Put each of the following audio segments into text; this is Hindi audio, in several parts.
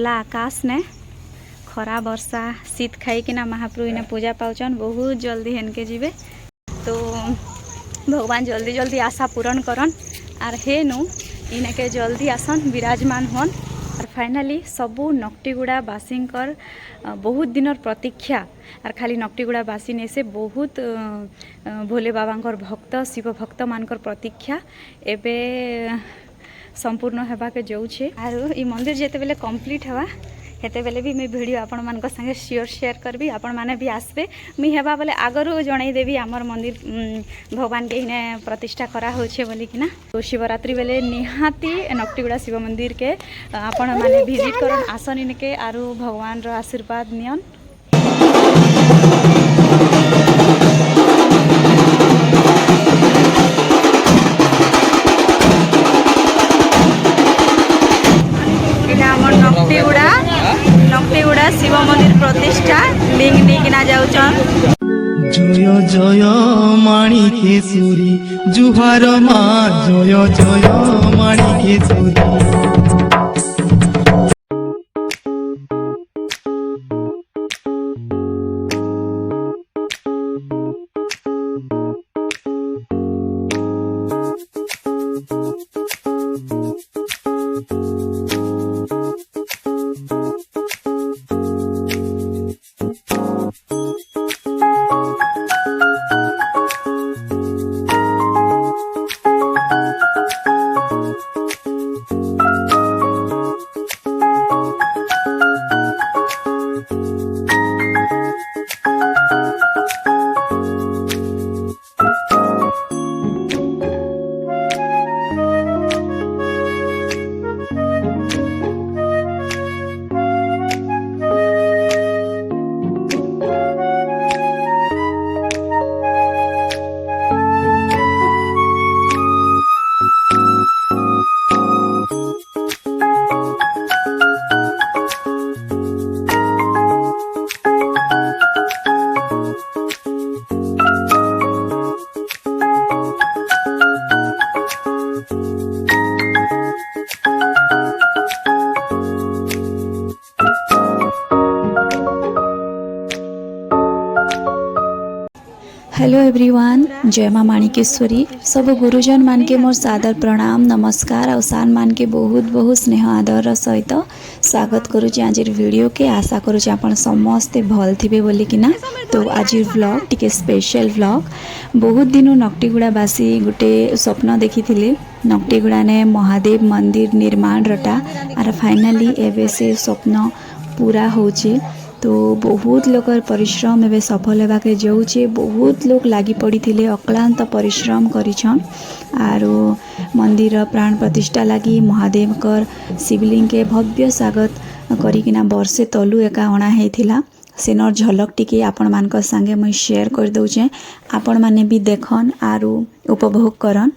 खोला आकाश ने खरा वर्षा शीत खाईकिना महाप्रभु इने पूजा पाउछन। बहुत जल्दी हेनके जीवे तो भगवान जल्दी जल्दी आशा पूरण करन आर हेनु इनके जल्दी आसन विराजमान होन। और फाइनाली सबू नकटीगुड़ा बासींकर बहुत दिनर प्रतीक्षा और खाली नकटीगुड़ा बासी ने से बहुत भोले बाबांकर भक्त शिव भक्त मानकर प्रतीक्षा एबे संपूर्ण हेबा के जाऊे। आरो ई मंदिर जेते बेले कंप्लीट हेबा हेते बेले भी मैं वीडियो आपण मानक संगे श्योर शेयर करबी। आपण माने भी आसबे मी हेबा बेले आगरू जणाई देबी हमर मंदिर भगवान के इने प्रतिष्ठा करा होछे बोली किना। तो शिवरात्रि बेले निहाती नकटीगुड़ा शिव मंदिर के आपण माने विजिट करन आसन इनके आरो भगवान रो आशीर्वाद नियन। नकटीगुड़ा शिव मंदिर प्रतिष्ठा लिंग निकिना जाउछन। जय जय माणिकेश्वरी जुहार माँ जय जय माणिकेश्वरी। हेलो एवरीवन, जय माँ माणिकेश्वरी। सब गुरुजन मान के मोर सादर प्रणाम नमस्कार और सान मान के बहुत बहुत स्नेह आदर सहित स्वागत करुचे आज वीडियो के। आशा करुचे आपण समस्ते भल थिबे बोली किना। तो आज व्लॉग टिके स्पेशल व्लॉग। बहुत दिनों नकटीगुड़ा बासी गोटे स्वप्न देखी थिले नकटीगुड़ा ने महादेव मंदिर निर्माण रटा आर फाइनाली एवं से स्वप्न पूरा होचे। तो बहुत लोग परिश्रम एवं सफल होगा जाऊे। बहुत लोग लगी पड़ी थे अक्लांत परिश्रम करिछन आरो मंदिर प्राण प्रतिष्ठा लगी महादेव कर शिवलिंग के भव्य स्वागत करिकिना वर्षे तलु एका अणा हेथिला। सेनर झलक टिके आपण मानक संगे मुई शेयर कर दउचे। आपण माने भी देखन आरो उपभोग करन।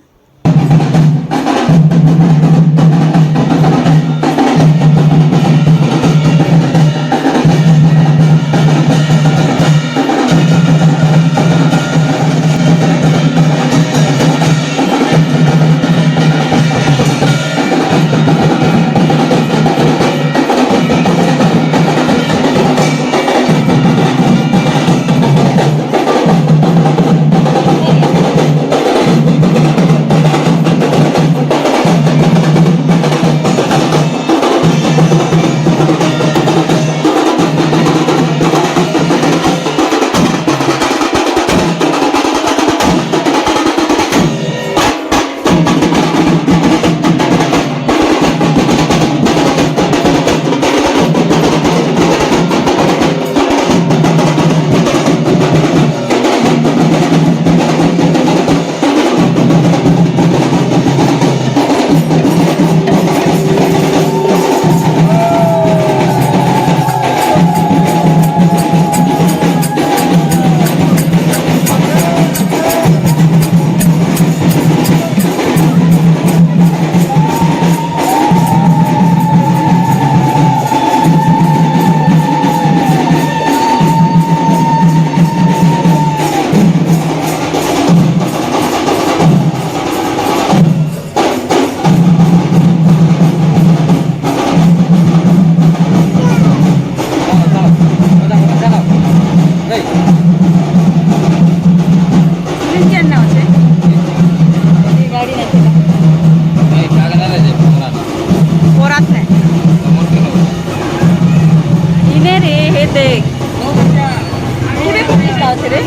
अच्छे रे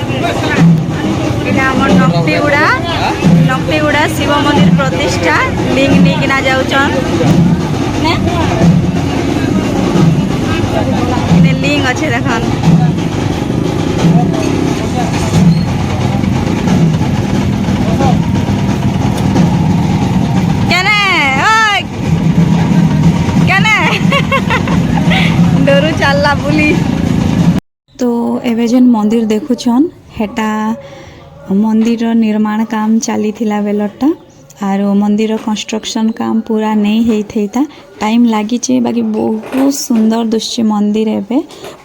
इना हमर नक्तिगुड़ा शिव मंदिर प्रतिष्ठा लिंग निकिना जाउछन ने इने लिंग अच्छे देखन केने ओय केने डरू चलला बुली तो एबे जेन मंदिर देखुछन हेटा मंदिर निर्माण काम चली बेलटा आर मंदिर कंस्ट्रक्शन काम पूरा नहीं होता टाइम लगी बाकी बहुत सुंदर दृश्य मंदिर एबे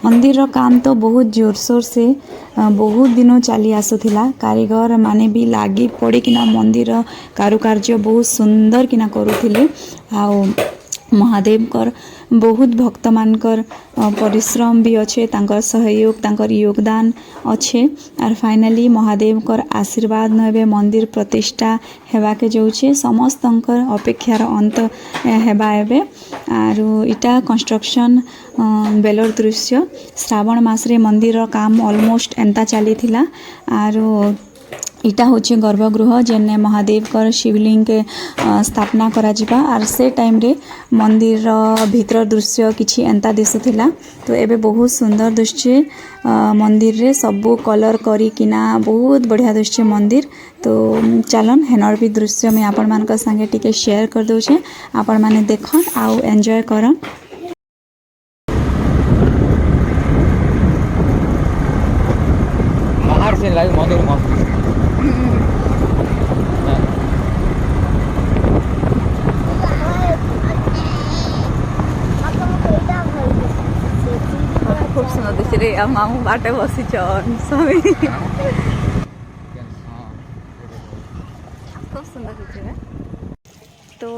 मंदिर काम तो बहुत जोरसोर से बहुत दिन चली आसुथिला कारीगर माने भी लागी पड़ी किना मंदिर कारुकार्य बहुत सुंदर किना करुथिले आ महादेव कर बहुत भक्त मानकर परिश्रम भी अच्छे तांकर सहयोग तांकर योगदान अच्छे आर फाइनली महादेव कर आशीर्वाद नबे मंदिर प्रतिष्ठा हेबा के जाउछे समस्तंकर अपेक्षार अंत हेबा एबे आर इटा कंस्ट्रक्शन बेलर दृश्य श्रावण मास रे मंदिर काम ऑलमोस्ट एंता चली थिला आर इटा होचे गर्भगृह जेने महादेव कर शिवलिंग के स्थापना करा जिबा आर से टाइम रे मंदिर भीतर दृश्य किछि एंता दिसुथिला तो एबे बहुत सुंदर दृश्य मंदिर रे सबु कलर करी किना बहुत बढ़िया दृश्य मंदिर तो चलन हेनर भी दृश्य में आपण मान का संगे टिके शेयर कर दउछे आपण माने देखन आ एन्जॉय करन बाहर से लाइव मंदिर मस्त खूब सुंदर दिखे रे आ मामू बाटे बसी चन सभी खूब सुंदर दिखे रे तो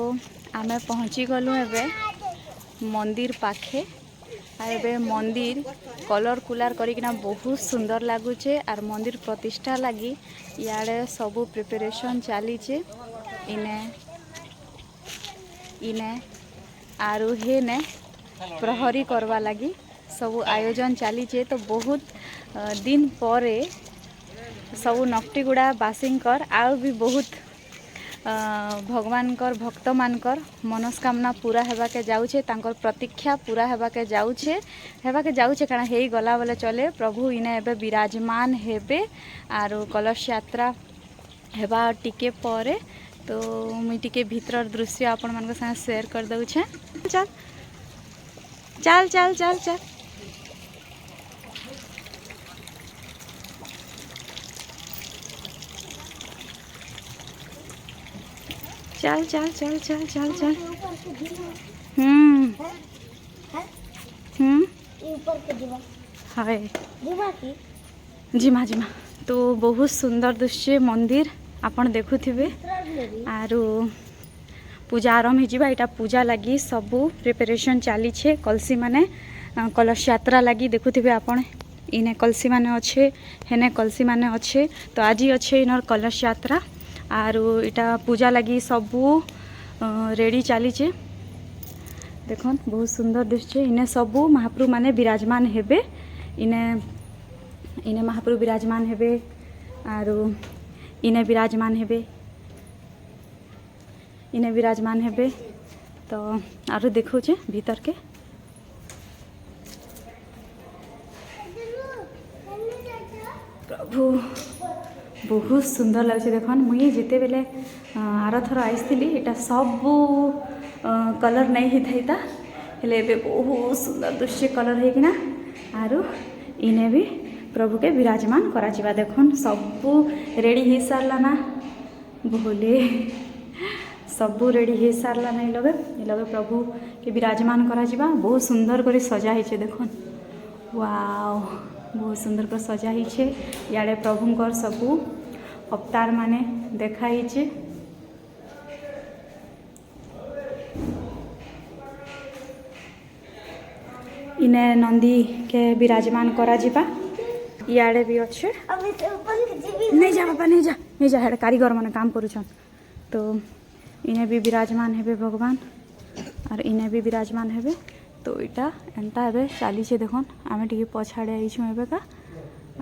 आमे पहुँची गलु एबे मंदिर पाखे आ एबे मंदिर कलर कुलार करिकिना बहुत सुंदर लागुचे आर मंदिर प्रतिष्ठा लगी इयाड़े सबू प्रिपरेशन चलीचे इने इने आरु हेने प्रहरी करवा लगी सबू आयोजन चलीचे तो बहुत दिन परे सबू नक्तिगुड़ा बासींकर आउ भी बहुत भगवानकर भक्त मानकर मनस्कामना पूरा हेबा के जाउछे तांकर प्रतीक्षा पूरा हेबा के जाउछे काना हेई गला बेले चले प्रभु इने एबे विराजमान हेबे आरो कलश यात्रा हेबा टिके परे तो मुई टिके भीतर दृश्य आपण मान संग शेयर कर दउछे चल चल चल चल चल चल चल चल चल चल चल हाय जिमा जिमा तो बहुत सुंदर दृश्य मंदिर आपण देखुथिबे आरो पूजा आरंभ हो इटा पूजा लगी सबू प्रिपरेशन चली छे कलसी माने कलश यात्रा लगी देखुथिबे आपण इने कलसी माने अच्छे हेने कलसी माने अच्छे तो आज अच्छे इनर कलश यात्रा आरो इटा पूजा लगी सबू रेडी चली छे देखन बहुत सुंदर दृश्य इने सबू महाप्रभु माने विराजमान हेबे इने इने महाप्रभु विराजमान हेबे आरो इने विराजमान हेबे इने विराजमान हेबे तो आरो देखो छे भीतर के प्रभु बहुत सुंदर लगे देखन मुई जिते बेले आर थर आईली इटा सब कलर नहीं ही था हेले बहुत सुंदर दृश्य कलर होना आरु इने भी प्रभु के विराजमान करा जिबा देखन सबू रेडी हो सारला ना बोले सबू रेडी हो सारला ना लगे प्रभु के विराजमान करा जिबा बहुत सुंदर कर सजा है देखन वाव बहुत सुंदर कर सजा है इे प्रभुंकर सबू अवतार माने देखाई इने नंदी के विराजमान करा जिबा इे भी अच्छे नहीं जा बाबा नहीं जा हेड कारीगर माने काम करुछन तो इने भी विराजमान हेबे भगवान और इने भी विराजमान हेबे तो इटा एंता हेबे चली छे देखन आमे टिके पछाड़े आइछु एबे का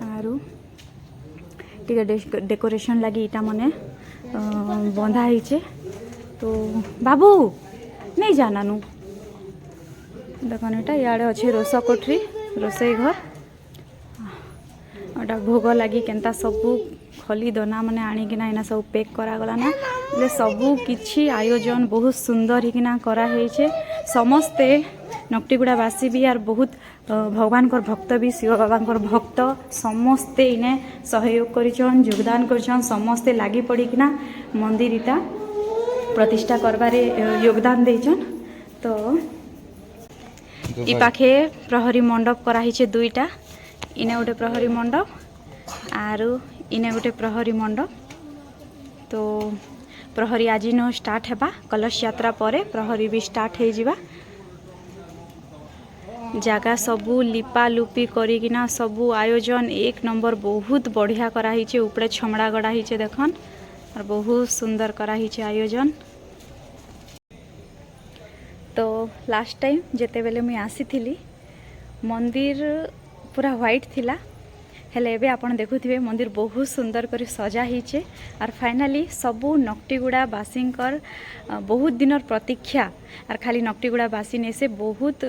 आरु डेकोरेशन लगी इटा मने बंधा होइछे। तो बाबू नहीं जाना नु देखन एटा याडे अच्छे रोष कोठरी रोसई घर एटा भोग लगी केनता सबू खली दना माने आनिकिना इना सब पैक करा गला ना ले सबू किछि आयोजन बहुत सुंदर हिकिना करा हेइछे। समस्ते नकटीगुड़ावासी भी यार बहुत भगवान भक्त भी शिव बाबा भक्त समस्ते इने सहयोग करिछन योगदान करिछन समस्ते लागी पड़िकिना मंदिर इटा प्रतिष्ठा करबारे योगदान देइछन। तो इ पाखे प्रहरी मंडप करा हिचे दुईटा इने गोटे प्रहरी मंडप आरु इने गोटे प्रहरी मंडप। तो प्रहरी आज नो स्टार्ट हेबा कलश यात्रा परे प्रहरी भी स्टार्ट हो जिबा। जगह सबू लिपा लुपी करिकिना सबू आयोजन एक नंबर बहुत बढ़िया करा हिचे ऊपरे छमड़ा गड़ा हिचे देखन और बहुत सुंदर करा हिचे आयोजन। तो लास्ट टाइम जेते बेले मुई आसीथिली मंदिर पूरा व्हाइट थिला हेले एबे आपण देखुथिबे मंदिर बहुत सुंदर करी सजा हिचे और फाइनली सबू नकटीगुड़ा बासींकर बहुत दिनर प्रतीक्षा और खाली नकटीगुड़ा बासी ने से बहुत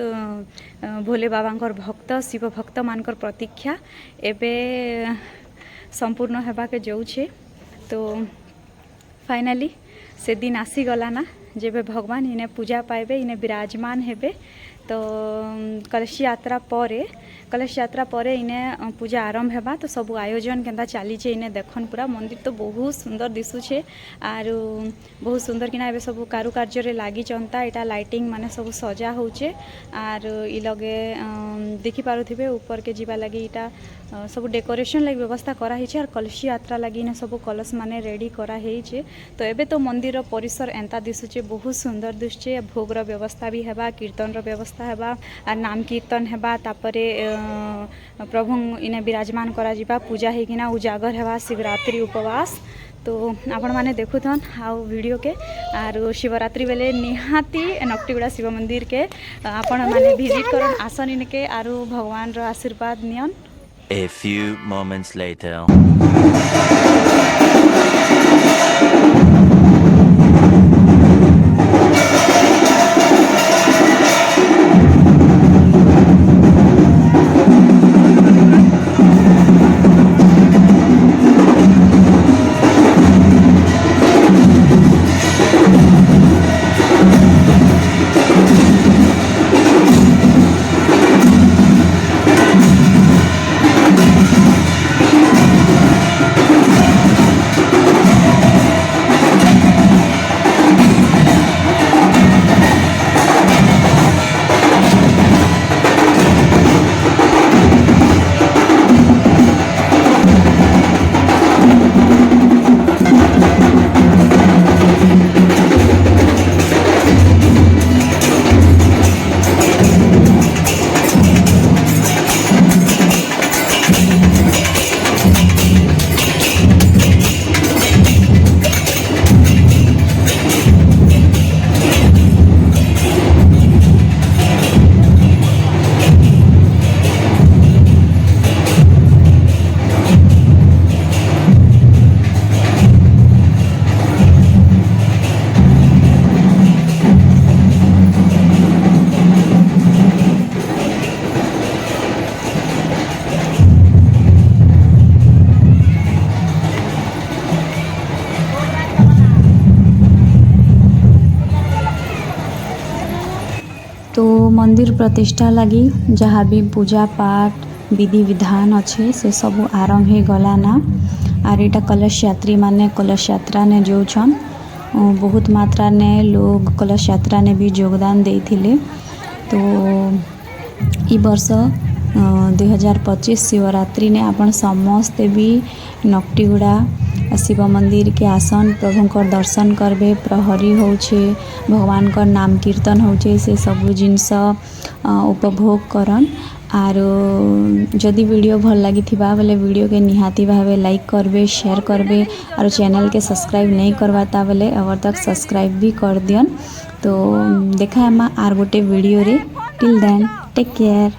भोले बाबांकर भक्त शिव भक्त मानकर प्रतीक्षा एबे संपूर्ण हेबा के जाउछे। तो फाइनली से दिन आसी गला ना जेबे भगवान इने पूजा पाइबे इने विराजमान हेबे। तो कलश यात्रा परे इने पूजा आरंभ हेबा। तो सब आयोजन केनता चलीचे इने देखन पूरा मंदिर तो बहुत सुंदर दिसुछे आरु बहुत सुंदर किना एबे सब कारुकार्य रे लागी चंता एटा लाइटिंग माने सब सजा होचे आर इ लगे देखि पारुथिबे ऊपर के जीवा लगी इटा सब डेकोरेशन लगी व्यवस्था करा हिचे और कलश यात्रा लगी ने सब कलश माने रेडी करा हिचे। तो एबे तो मंदिर परिसर एंता दिसुचे बहुत सुंदर दिसुचे भोगर व्यवस्था भी हेबा कीर्तन रो व्यवस्था हेबा और नाम कीर्तन हेबा तापरे प्रभु इने विराजमान करा जिबा पूजा हेकिना उजागर हेबा शिवरात्रि उपवास। तो आपण माने देखुथन आउ वीडियो के आर शिवरात्रि बेले निहाती नकटीगुड़ा शिव मंदिर के आपण माने विजिट करन आसन इनके आरु भगवान रो आशीर्वाद नियन। A few moments later. तो मंदिर प्रतिष्ठा लगी जहाँ भी पूजा पाठ विधि विधान अच्छे से सब आरंभ हो गला ना। आर इटा कलश यात्री माने कलश यात्रा ने जो छन बहुत मात्रा ने लोग कलश यात्रा ने भी योगदान देथिले। तो ई वर्ष 2025 शिवरात्रि ने आपण समस्ते भी नकटीगुड़ा शिव मंदिर के आसन प्रभुंकर दर्शन करबे प्रहरी होछे भगवान का नाम कीर्तन होछे से सब जिनस उपभोग करन। आर जदि वीडियो भल लगी थिबा बेले वीडियो के निहाती भावे लाइक करबे शेयर करबे और चैनल के सब्सक्राइब नहीं करवाता बेले अगर तक सब्सक्राइब भी कर दियन। तो देखा आर गोटे वीडियो रे टिल देन टेक केयर।